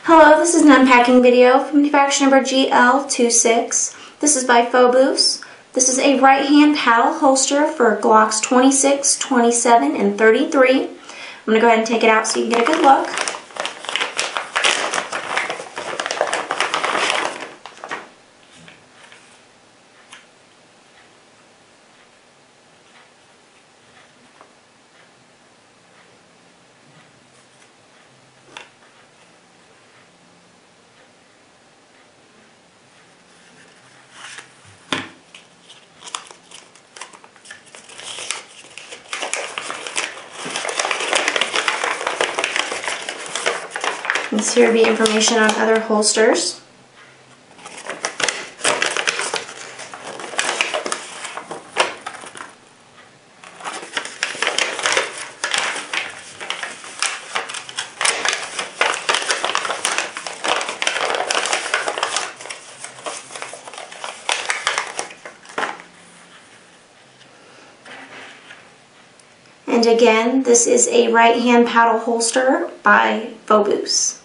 Hello, this is an unpacking video from manufacturer number GL26. This is by Fobus. This is a right-hand paddle holster for Glocks 26, 27, and 33. I'm going to go ahead and take it out so you can get a good look. This here will be information on other holsters. And again, this is a right-hand paddle holster by Fobus.